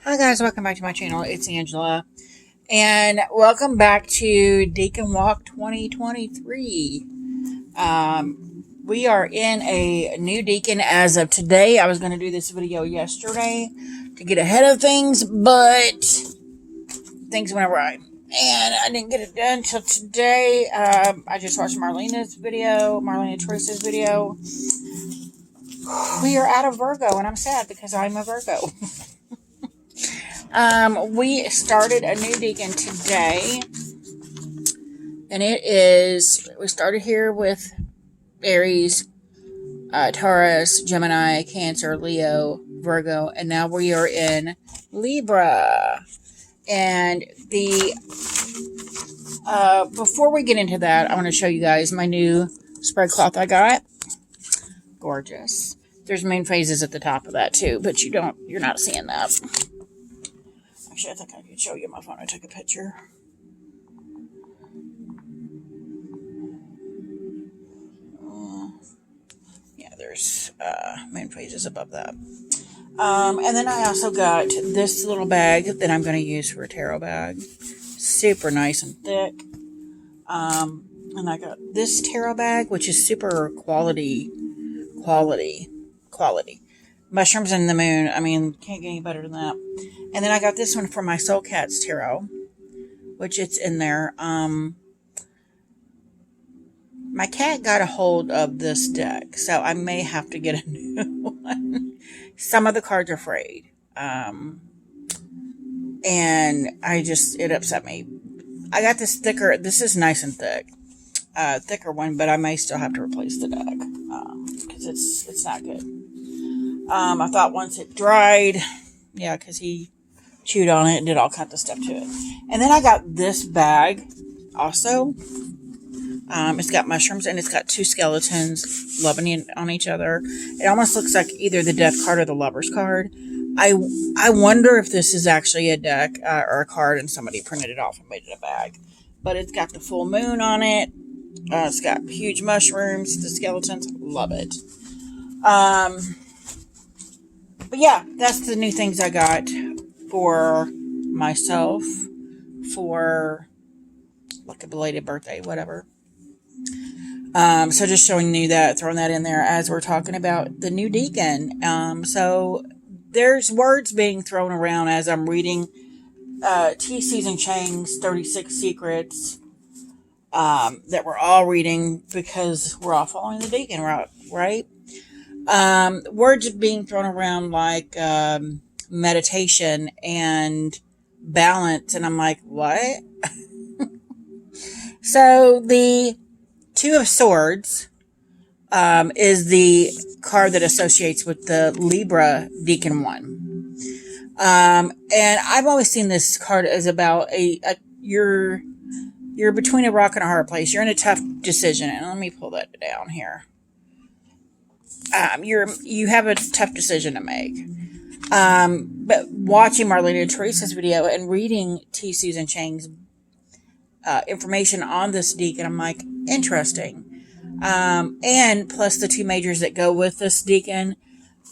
Hi guys, welcome back to my channel. It's Angela, and welcome back to Decan Walk 2023. We are in a new Decan as of today. I was going to do this video yesterday to get ahead of things, but things went awry, and I didn't get it done until today. I just watched Marlena Trace's video. We are out of Virgo, and I'm sad because I'm a Virgo. We started a new Decan today, and we started here with Aries, Taurus, Gemini, Cancer, Leo, Virgo, and now we are in Libra. And before we get into that, I want to show you guys my new spread cloth I got. Gorgeous. There's moon phases at the top of that too, but you're not seeing that. Actually, I think I can show you my phone. I took a picture. Yeah, there's moon phases above that. And then I also got this little bag that I'm going to use for a tarot bag. Super nice and thick. And I got this tarot bag, which is super quality. Mushrooms and the moon. I mean, can't get any better than that. And then I got this one for my Soul Cats tarot, which it's in there. My cat got a hold of this deck, so I may have to get a new one. Some of the cards are frayed. And it upset me. I got this thicker, this is nice and thicker one, but I may still have to replace the deck, because it's not good. I thought once it dried, yeah, because he chewed on it and did all kinds of stuff to it. And then I got this bag also. It's got mushrooms and it's got two skeletons loving on each other. It almost looks like either the death card or the lover's card. I wonder if this is actually a deck or a card and somebody printed it off and made it a bag. But it's got the full moon on it. It's got huge mushrooms. The skeletons, love it. But yeah, that's the new things I got for myself for like a belated birthday, whatever. So just showing you that, throwing that in there as we're talking about the new Decan. So there's words being thrown around as I'm reading T. Susan Chang's 36 Secrets that we're all reading because we're all following the Decan, right? Words being thrown around like meditation and balance, and I'm like, what? So the Two of Swords is the card that associates with the Libra Decan one. And I've always seen this card as about you're between a rock and a hard place. You're in a tough decision. And let me pull that down here. You have a tough decision to make. But watching Marlena Trace's video and reading T. Susan Chang's information on this Decan, I'm like, interesting. And plus the two majors that go with this Decan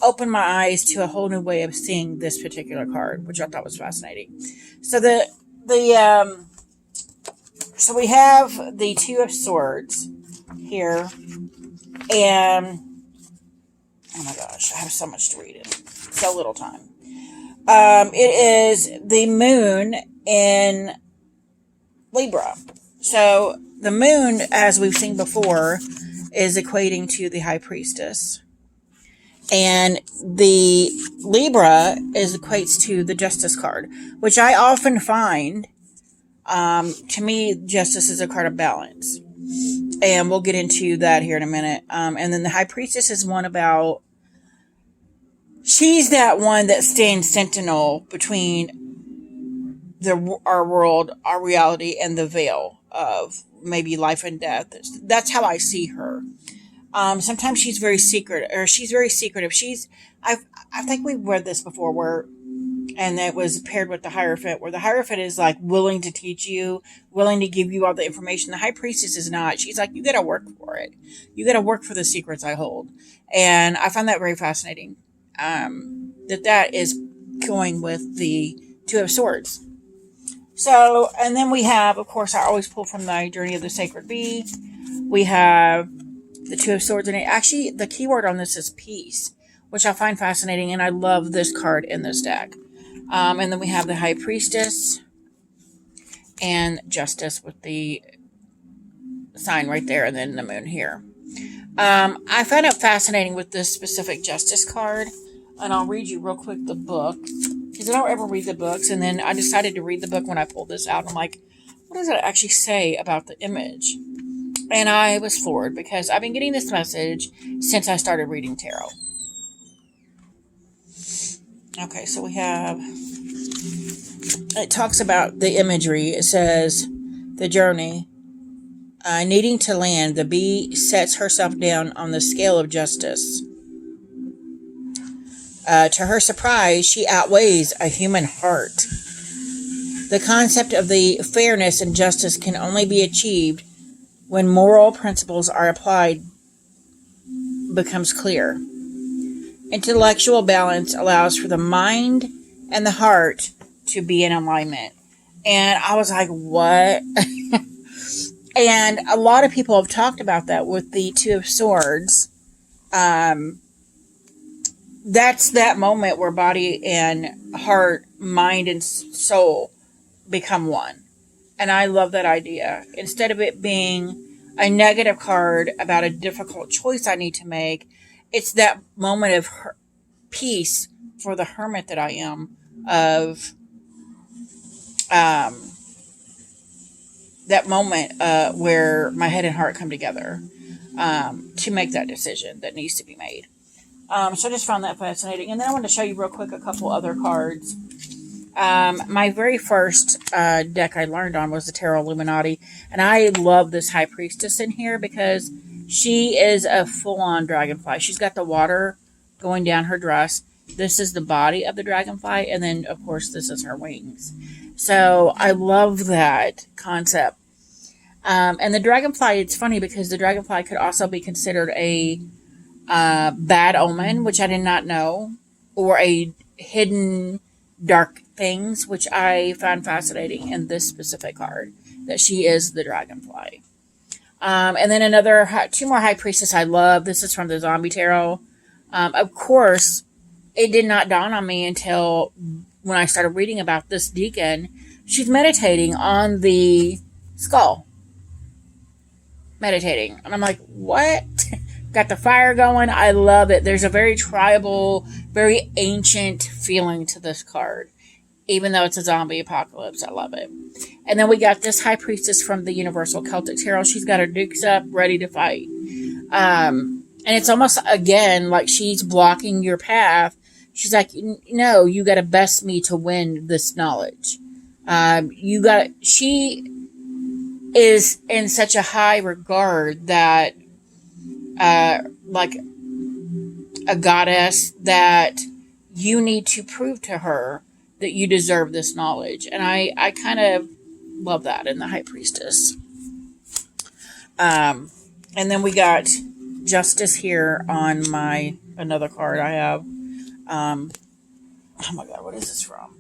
opened my eyes to a whole new way of seeing this particular card, which I thought was fascinating. So so we have the Two of Swords here, and oh my gosh, I have so much to read in so little time. It is the moon in Libra. So the moon, as we've seen before, is equating to the high priestess. And the Libra equates to the justice card, which I often find, to me, justice is a card of balance. And we'll get into that here in a minute. And then the high priestess is one about, she's that one that stands sentinel between our world, our reality, and the veil of maybe life and death. That's how I see her. Sometimes she's very secretive. I think we've read this before and it was paired with the Hierophant, where the Hierophant is like willing to teach you, willing to give you all the information. The High Priestess is not. She's like, you got to work for it. You got to work for the secrets I hold. And I find that very fascinating. That is going with the Two of Swords. So, and then we have, of course, I always pull from the Journey of the Sacred Bee. We have the Two of Swords, and actually, the keyword on this is peace, which I find fascinating, and I love this card in this deck. And then we have the High Priestess and Justice with the sign right there, and then the moon here. I found it fascinating with this specific Justice card, and I'll read you real quick the book, because I don't ever read the books, and then I decided to read the book when I pulled this out. I'm like, what does it actually say about the image? And I was floored, because I've been getting this message since I started reading tarot. Okay, so we have, it talks about the imagery. It says, the journey. Needing to land, the bee sets herself down on the scale of justice. To her surprise, she outweighs a human heart. The concept of the fairness and justice can only be achieved when moral principles are applied becomes clear. Intellectual balance allows for the mind and the heart to be in alignment. And I was like, what? And a lot of people have talked about that with the Two of Swords. That's that moment where body and heart, mind and soul become one. And I love that idea. Instead of it being a negative card about a difficult choice I need to make, it's that moment of peace for the hermit that I am, of that moment where my head and heart come together to make that decision that needs to be made. So I just found that fascinating. And then I want to show you real quick a couple other cards. My very first deck I learned on was the Tarot Illuminati. And I love this High Priestess in here because she is a full-on dragonfly. She's got the water going down her dress. This is the body of the dragonfly. And then, of course, this is her wings. So I love that concept. And the dragonfly, it's funny because the dragonfly could also be considered a bad omen, which I did not know, or a hidden dark things, which I found fascinating in this specific card, that she is the dragonfly. And then two more High Priestess I love. This is from the Zombie Tarot. Of course, it did not dawn on me until when I started reading about this deacon. She's meditating on the skull. Meditating. And I'm like, what? Got the fire going. I love it. There's a very tribal, very ancient feeling to this card. Even though it's a zombie apocalypse. I love it. And then we got this High Priestess from the Universal Celtic Tarot. She's got her dukes up, ready to fight. And it's almost, again, like she's blocking your path. She's like, no, you got to best me to win this knowledge. She is in such a high regard that, like a goddess, that you need to prove to her that you deserve this knowledge. And I kind of love that in the High Priestess. And then we got Justice here on another card I have. Oh my God, what is this from?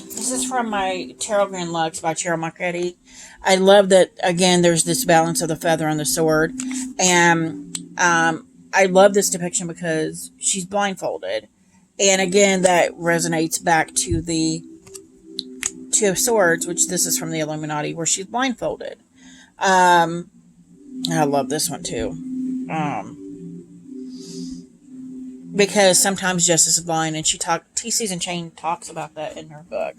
This is from my Tarot Grand Lux by Cheryl Marchetti. I love that, again, there's this balance of the feather and the sword. And I love this depiction because she's blindfolded. And again, that resonates back to the Two of Swords, which this is from the Illuminati, where she's blindfolded. I love this one too. Because sometimes justice is blind, and T. Susan Chain talks about that in her book.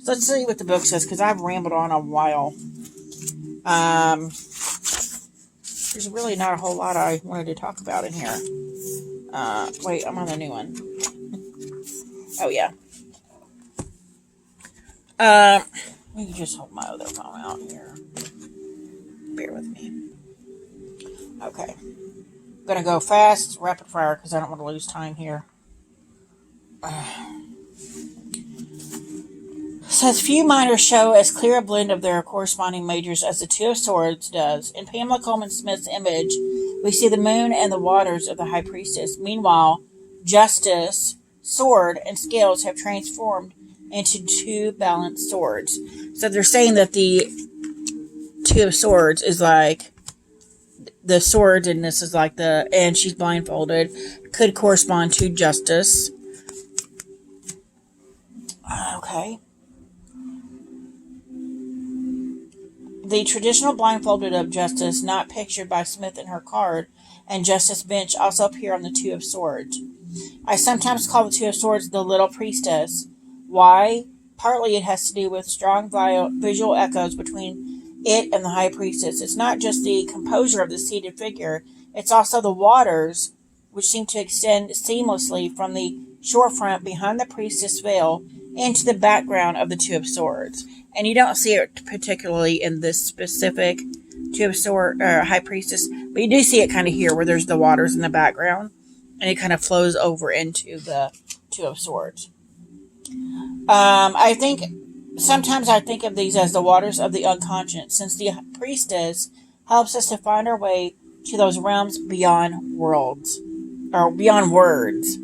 So let's see what the book says, because I've rambled on a while. There's really not a whole lot I wanted to talk about in here. Wait, I'm on the new one. Oh, yeah. Let me just hold my other phone out here. Bear with me. Okay. I'm going to go fast, rapid fire, because I don't want to lose time here. Says few minors show as clear a blend of their corresponding majors as the Two of Swords does. In Pamela Coleman Smith's image, we see the moon and the waters of the High Priestess. Meanwhile, justice, sword, and scales have transformed into two balanced swords. So they're saying that the Two of Swords is like the sword, and this is like and she's blindfolded, could correspond to justice. Okay. The traditional blindfolded of justice, not pictured by Smith in her card, and Justice Bench also appear on the Two of Swords. I sometimes call the Two of Swords the Little Priestess. Why? Partly it has to do with strong visual echoes between it and the High Priestess. It's not just the composure of the seated figure, it's also the waters, which seem to extend seamlessly from the shorefront behind the priestess veil into the background of the Two of Swords. And you don't see it particularly in this specific Two of Swords High Priestess, but you do see it kind of here where there's the waters in the background, and it kind of flows over into the Two of Swords. I think sometimes I think of these as the waters of the unconscious, since the priestess helps us to find our way to those realms beyond worlds, or beyond words.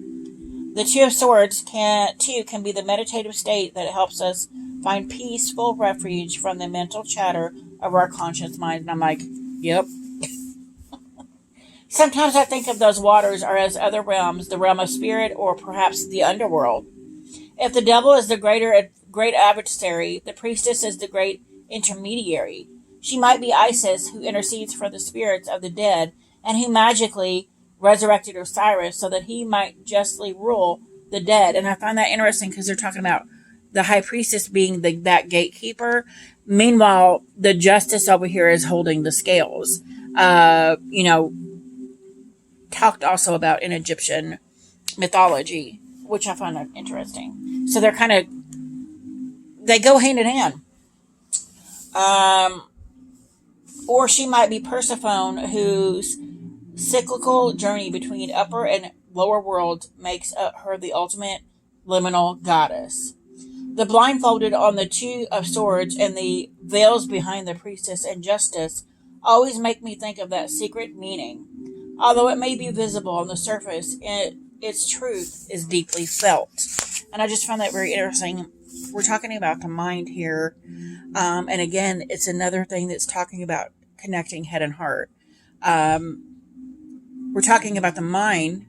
The Two of Swords can be the meditative state that helps us find peaceful refuge from the mental chatter of our conscious mind. And I'm like, yep. Sometimes I think of those waters are as other realms, the realm of spirit, or perhaps the underworld. If the devil is the great adversary, the priestess is the great intermediary. She might be Isis, who intercedes for the spirits of the dead, and who magically resurrected Osiris so that he might justly rule the dead. And I find that interesting because they're talking about the high priestess being that gatekeeper. Meanwhile, the justice over here is holding the scales. Talked also about in Egyptian mythology, which I find interesting. So they go hand in hand. Or she might be Persephone, whose cyclical journey between upper and lower worlds makes her the ultimate liminal goddess. The blindfolded on the Two of Swords and the veils behind the priestess and justice always make me think of that secret meaning. Although it may be visible on the surface, its truth is deeply felt. And I just found that very interesting. We're talking about the mind here. And again, it's another thing that's talking about connecting head and heart. We're talking about the mind.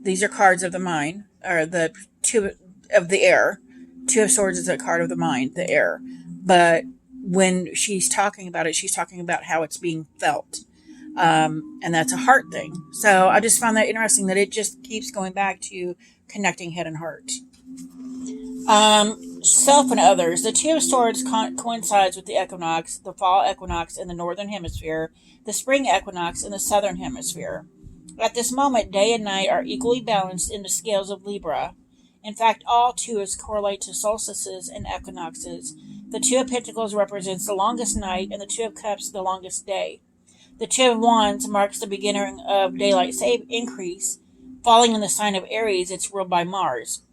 These are cards of the mind, or the Two of the air. Two of Swords is a card of the mind, the air. But when she's talking about it, she's talking about how it's being felt. And that's a heart thing. So I just found that interesting that it just keeps going back to connecting head and heart. Self and others. The Two of Swords coincides with the equinox, the fall equinox in the northern hemisphere, the spring equinox in the southern hemisphere. At this moment, day and night are equally balanced in the scales of Libra. In fact, all twos correlate to solstices and equinoxes. The Two of Pentacles represents the longest night, and the Two of Cups the longest day. The Two of Wands marks the beginning of daylight increase. Falling in the sign of Aries, it's ruled by Mars.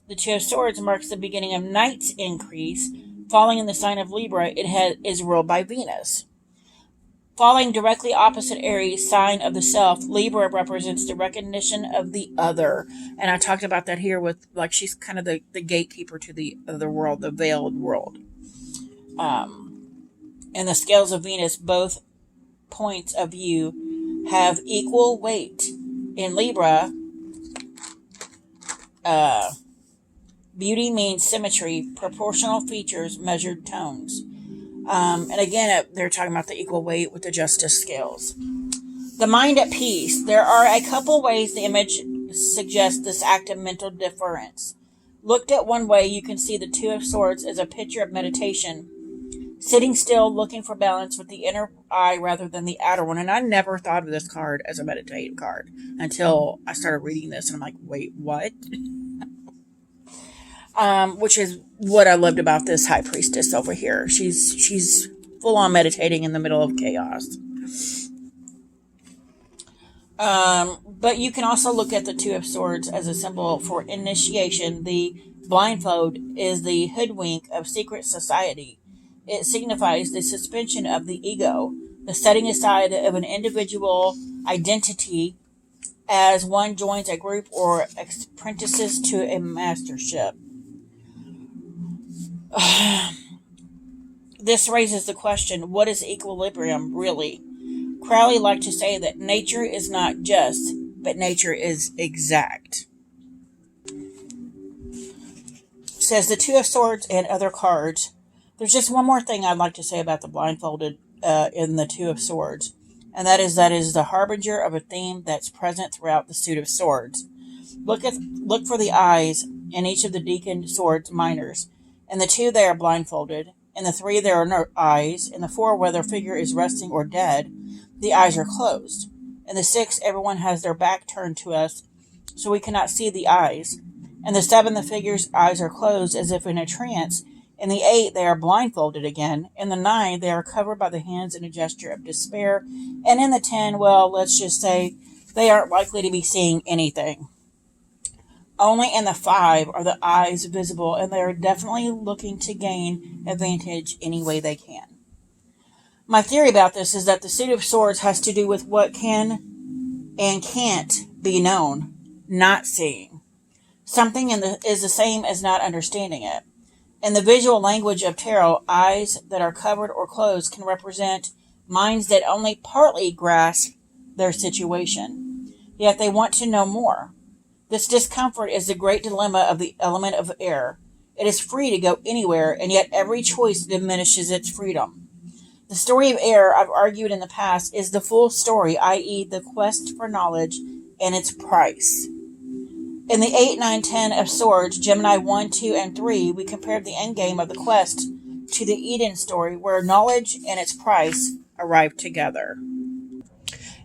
The Two of Swords marks the beginning of night's increase. Falling in the sign of Libra, it is ruled by Venus. Falling directly opposite Aries, sign of the self, Libra represents the recognition of the other. And I talked about that here with, like, she's kind of the gatekeeper to the other world, the veiled world. And the scales of Venus, both points of view have equal weight. In Libra, beauty means symmetry, proportional features, measured tones. And again, they're talking about the equal weight with the justice scales. The mind at peace. There are a couple ways the image suggests this act of mental deference. Looked at one way, you can see the Two of Swords as a picture of meditation. Sitting still, looking for balance with the inner eye rather than the outer one. And I never thought of this card as a meditative card until I started reading this. And I'm like, wait, what? Which is what I loved about this High Priestess over here. She's full on meditating in the middle of chaos. But you can also look at the Two of Swords as a symbol for initiation. The blindfold is the hoodwink of secret society. It signifies the suspension of the ego, the setting aside of an individual identity as one joins a group or apprentices to a mastership. This raises the question, what is equilibrium really? Crowley liked to say that nature is not just, but nature is exact. Says the Two of Swords and other cards. There's just one more thing I'd like to say about the blindfolded in the Two of Swords, and that is the harbinger of a theme that's present throughout the suit of swords. Look for the eyes in each of the Decan swords minors. In the 2, they are blindfolded. In the 3, there are no eyes. In the 4, where their figure is resting or dead, the eyes are closed. In the 6, everyone has their back turned to us, so we cannot see the eyes. In the 7, the figure's eyes are closed as if in a trance. In the 8, they are blindfolded again. In the 9, they are covered by the hands in a gesture of despair. And in the 10, well, let's just say they aren't likely to be seeing anything. Only in the 5 are the eyes visible, and they are definitely looking to gain advantage any way they can. My theory about this is that the suit of swords has to do with what can and can't be known, not seeing. Something is the same as not understanding it. In the visual language of tarot, eyes that are covered or closed can represent minds that only partly grasp their situation, yet they want to know more. This discomfort is the great dilemma of the element of air. It is free to go anywhere, and yet every choice diminishes its freedom. The story of air, I've argued in the past, is the full story, i.e. the quest for knowledge and its price. In the 8, 9, 10 of Swords, Gemini 1, 2, and 3, we compared the endgame of the quest to the Eden story, where knowledge and its price arrive together.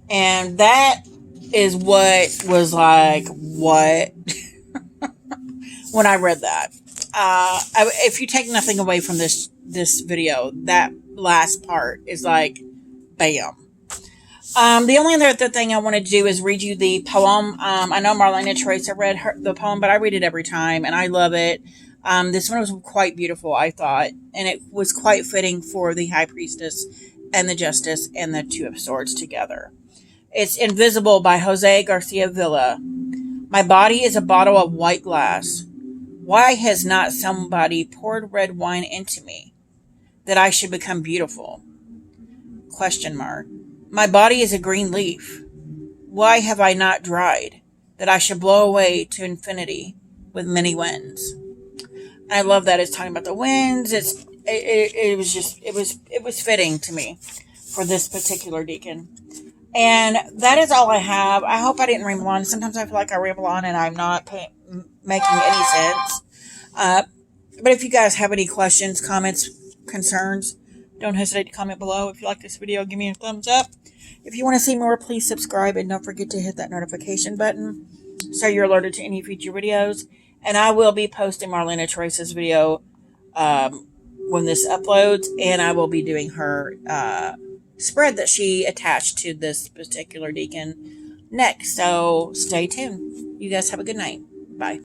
And that is what was like, what? When I read that. If you take nothing away from this video, that last part is like, bam. The only other thing I wanted to do is read you the poem. I know Marlena Teresa read the poem, but I read it every time, and I love it. This one was quite beautiful, I thought, and it was quite fitting for the High Priestess and the Justice and the Two of Swords together. It's Invisible by Jose Garcia Villa. My body is a bottle of white glass. Why has not somebody poured red wine into me, that I should become beautiful? Question mark. My body is a green leaf. Why have I not dried, that I should blow away to infinity with many winds? And I love that it's talking about the winds. It was fitting to me for this particular decan. And that is all I have. I hope I didn't ramble on. Sometimes I feel like I ramble on and I'm not making any sense. But if you guys have any questions, comments, concerns, don't hesitate to comment below. If you like this video, give me a thumbs up. If you want to see more, please subscribe and don't forget to hit that notification button so you're alerted to any future videos. And I will be posting Marlena Teresa's video when this uploads, and I will be doing her spread that she attached to this particular decan next. So stay tuned. You guys have a good night. Bye.